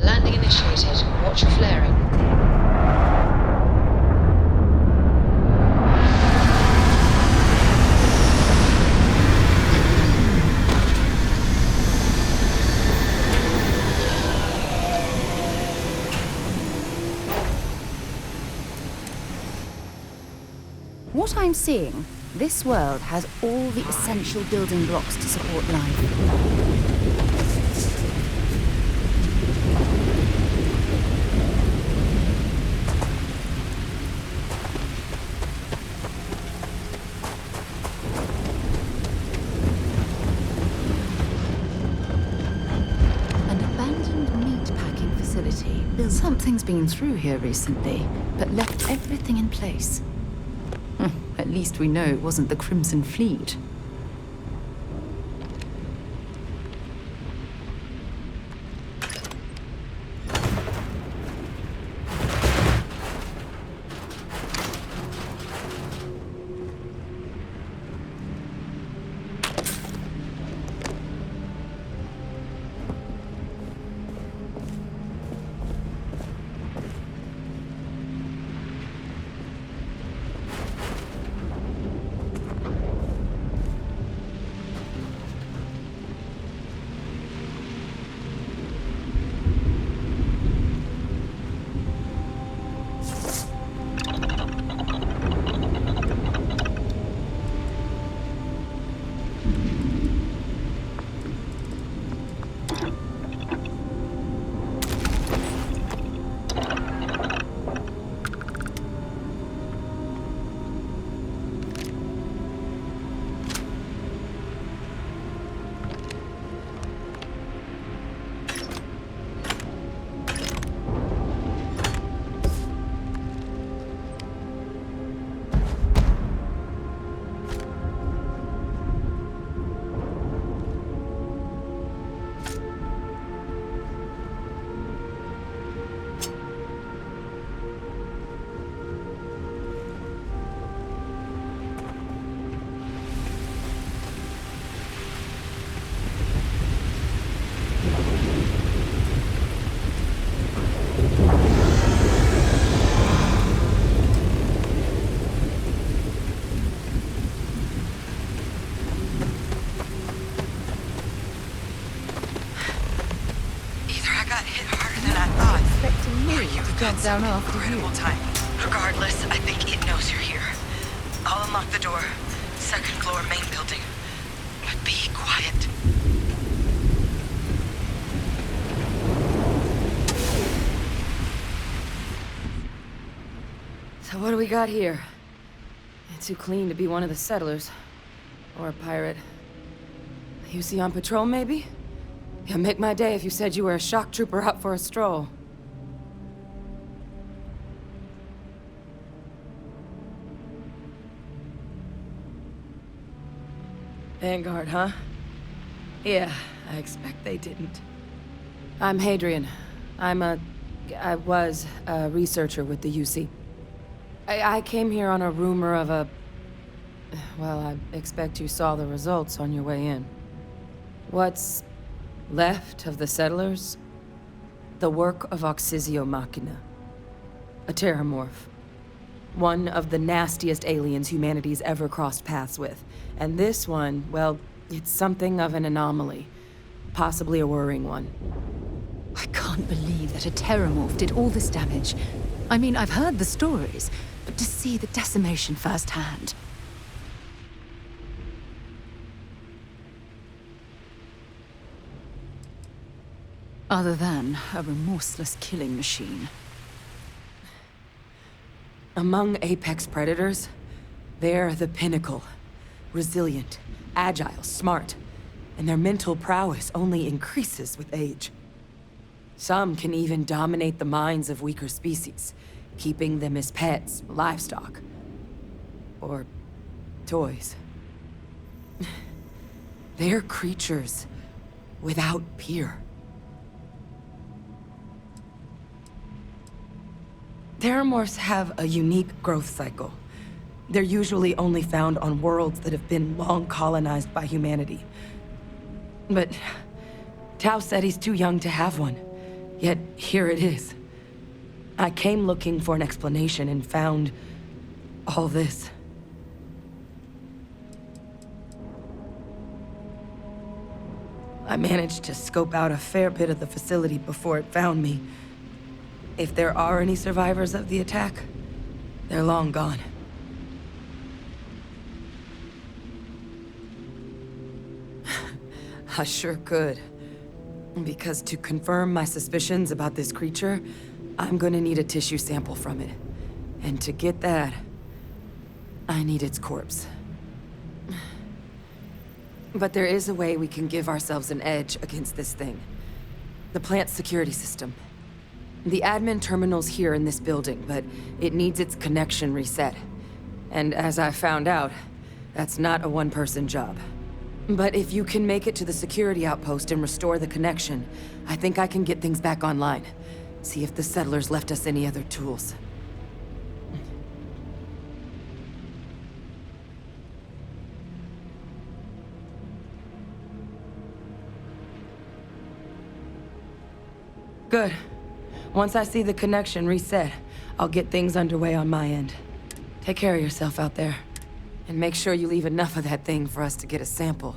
Landing initiated. Watch for flaring. What I'm seeing, this world has all the essential building blocks to support life. Something's been through here recently, but left everything in place. At least we know it wasn't the Crimson Fleet. Jump down after you. Incredible timing. Regardless, I think it knows you're here. I'll unlock the door. Second floor, main building. But be quiet. So what do we got here? It's too clean to be one of the settlers. Or a pirate. You see on patrol, maybe? Yeah, make my day if you said you were a shock trooper out for a stroll. Vanguard, huh? Yeah, I expect they didn't. I'm Hadrian. I was a researcher with the UC. I came here on a rumor of a... Well, I expect you saw the results on your way in. What's left of the settlers? The work of Oxysio Machina. A terramorph. One of the nastiest aliens humanity's ever crossed paths with. And this one, well, it's something of an anomaly. Possibly a worrying one. I can't believe that a terramorph did all this damage. I mean, I've heard the stories, but to see the decimation firsthand. Other than a remorseless killing machine. Among apex predators, they're the pinnacle. Resilient, agile, smart, and their mental prowess only increases with age. Some can even dominate the minds of weaker species, keeping them as pets, livestock, or toys. They're creatures without peer. Terramorphs have a unique growth cycle. They're usually only found on worlds that have been long colonized by humanity. But Tao said he's too young to have one. Yet here it is. I came looking for an explanation and found all this. I managed to scope out a fair bit of the facility before it found me. If there are any survivors of the attack, they're long gone. I sure could. Because to confirm my suspicions about this creature, I'm gonna need a tissue sample from it. And to get that, I need its corpse. But there is a way we can give ourselves an edge against this thing. The plant's security system. The admin terminal's here in this building, but it needs its connection reset. And as I found out, that's not a one-person job. But if you can make it to the security outpost and restore the connection, I think I can get things back online. See if the settlers left us any other tools. Good. Once I see the connection reset, I'll get things underway on my end. Take care of yourself out there. And make sure you leave enough of that thing for us to get a sample.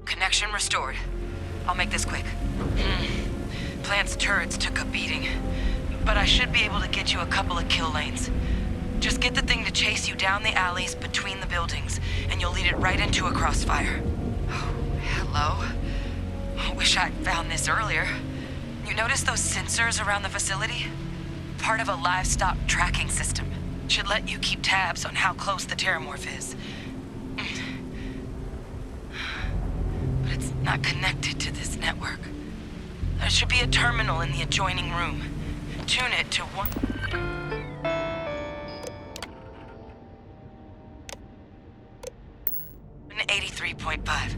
Connection restored. I'll make this quick. Plant's turrets took a beating, but I should be able to get you a couple of kill lanes. Just get the thing to chase you down the alleys between the buildings, and you'll lead it right into a crossfire. Oh, hello. I wish I'd found this earlier. You notice those sensors around the facility? Part of a livestock tracking system. Should let you keep tabs on how close the terramorph is. But it's not connected to this network. There should be a terminal in the adjoining room. Tune it to 183.5.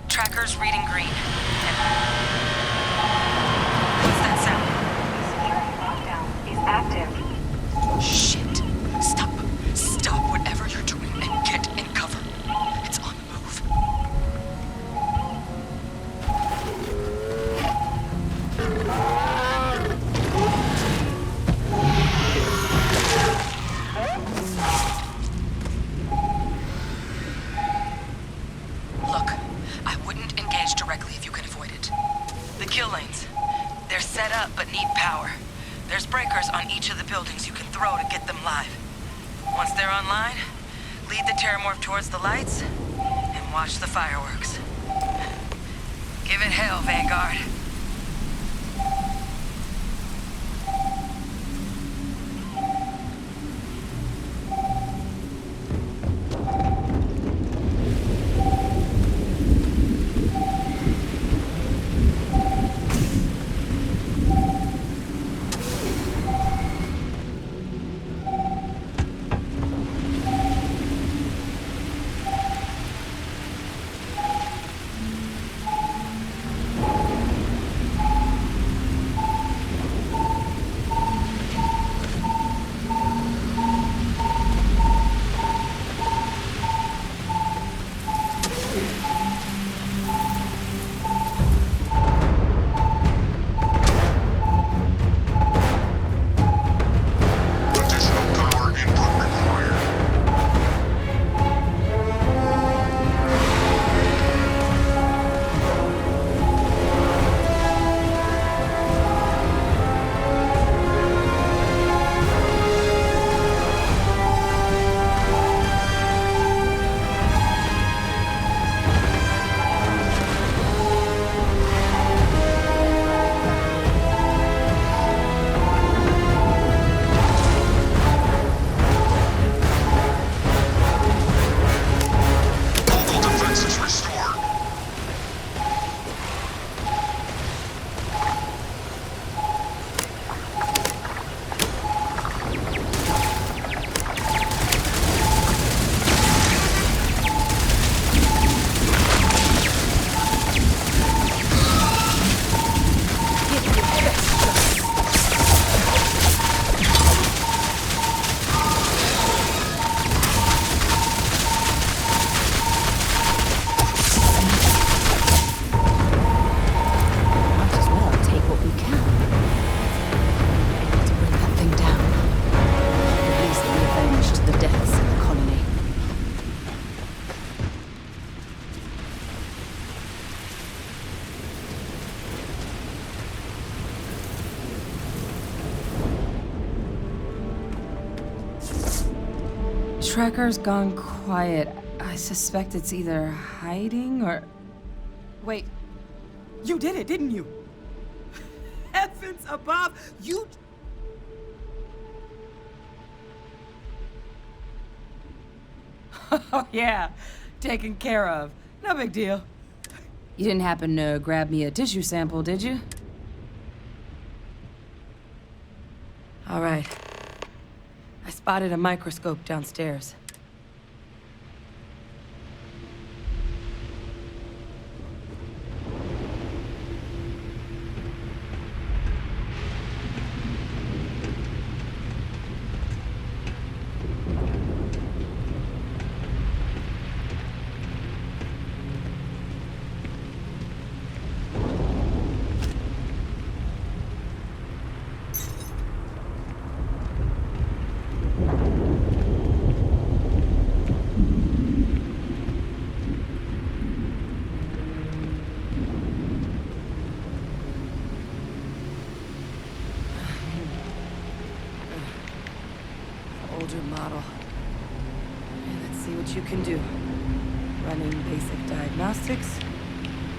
Tracker's reading green. What's that sound? Security lockdown is active. Shit. Stop. Stop whatever you're doing and get in cover. It's on the move. trackers on each of the buildings you can throw to get them live. Once they're online, lead the Terramorph towards the lights and watch the fireworks. Give it hell, Vanguard. Tracker's gone quiet. I suspect it's either hiding or... Wait. You did it, didn't you? Heavens above! You... Oh, yeah. Taken care of. No big deal. You didn't happen to grab me a tissue sample, did you? All right. I spotted a microscope downstairs. Older model. Let's see what you can do. Running basic diagnostics.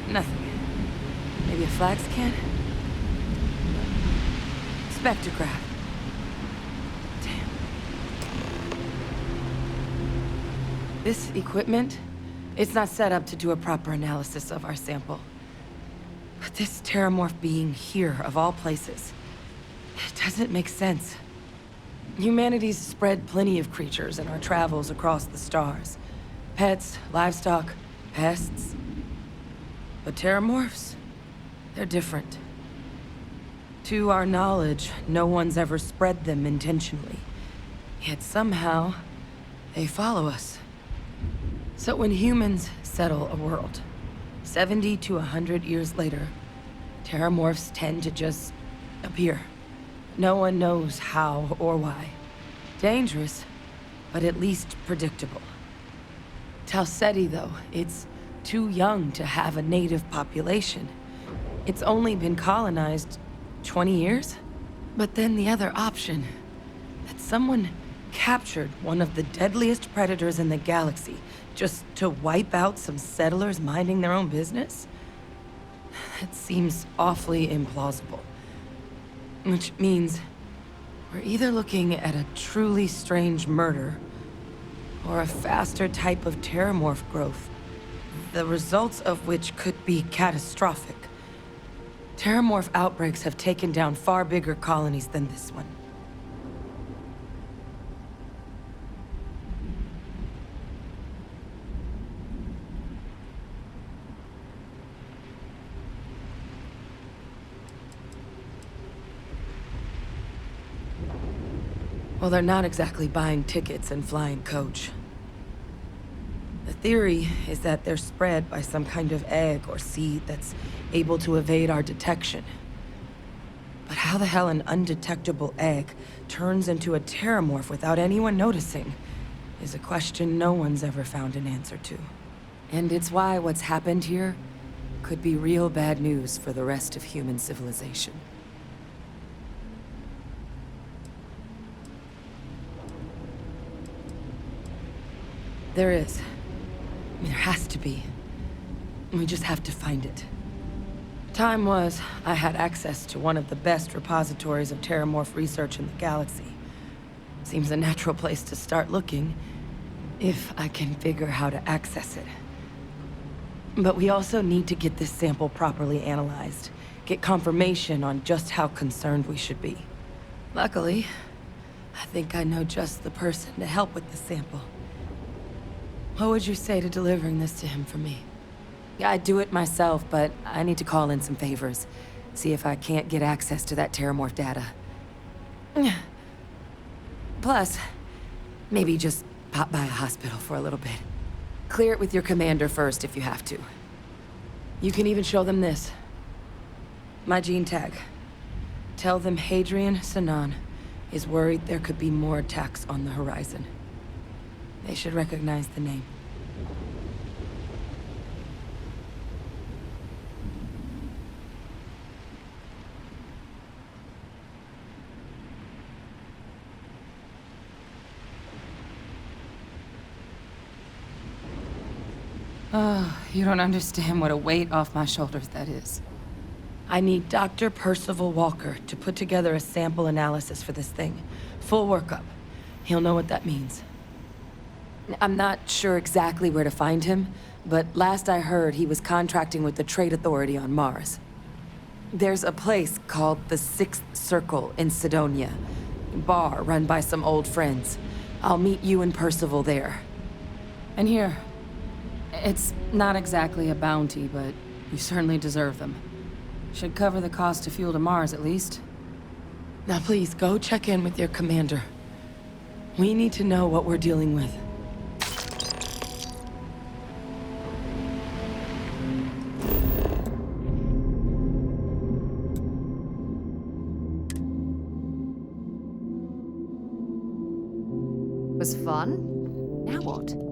Nothing. Maybe a flag scan? Spectrograph. Damn. This equipment, it's not set up to do a proper analysis of our sample. But this Terramorph being here, of all places, it doesn't make sense. Humanity's spread plenty of creatures in our travels across the stars. Pets, livestock, pests. But Terramorphs, they're different. To our knowledge, no one's ever spread them intentionally. Yet somehow, they follow us. So when humans settle a world, 70 to 100 years later, Terramorphs tend to just appear. No one knows how or why. Dangerous, but at least predictable. Talseti, though, it's too young to have a native population. It's only been colonized 20 years? But then the other option, that someone captured one of the deadliest predators in the galaxy just to wipe out some settlers minding their own business? That seems awfully implausible. Which means we're either looking at a truly strange murder or a faster type of terramorph growth, the results of which could be catastrophic. Terramorph outbreaks have taken down far bigger colonies than this one. Well, they're not exactly buying tickets and flying coach. The theory is that they're spread by some kind of egg or seed that's able to evade our detection. But how the hell an undetectable egg turns into a terramorph without anyone noticing is a question no one's ever found an answer to. And it's why what's happened here could be real bad news for the rest of human civilization. There is. I mean, there has to be. We just have to find it. Time was, I had access to one of the best repositories of terramorph research in the galaxy. Seems a natural place to start looking, if I can figure how to access it. But we also need to get this sample properly analyzed, get confirmation on just how concerned we should be. Luckily, I think I know just the person to help with the sample. What would you say to delivering this to him for me? Yeah, I'd do it myself, but I need to call in some favors. See if I can't get access to that terramorph data. Plus, maybe just pop by a hospital for a little bit. Clear it with your commander first if you have to. You can even show them this. My gene tag. Tell them Hadrian Sanan is worried there could be more attacks on the horizon. They should recognize the name. Oh, you don't understand what a weight off my shoulders that is. I need Dr. Percival Walker to put together a sample analysis for this thing. Full workup. He'll know what that means. I'm not sure exactly where to find him, but last I heard he was contracting with the Trade Authority on Mars. There's a place called the Sixth Circle in Sidonia. Bar run by some old friends. I'll meet you and Percival there. And here. It's not exactly a bounty, but you certainly deserve them. Should cover the cost to fuel to Mars, at least. Now please, go check in with your commander. We need to know what we're dealing with. Was fun? Now what?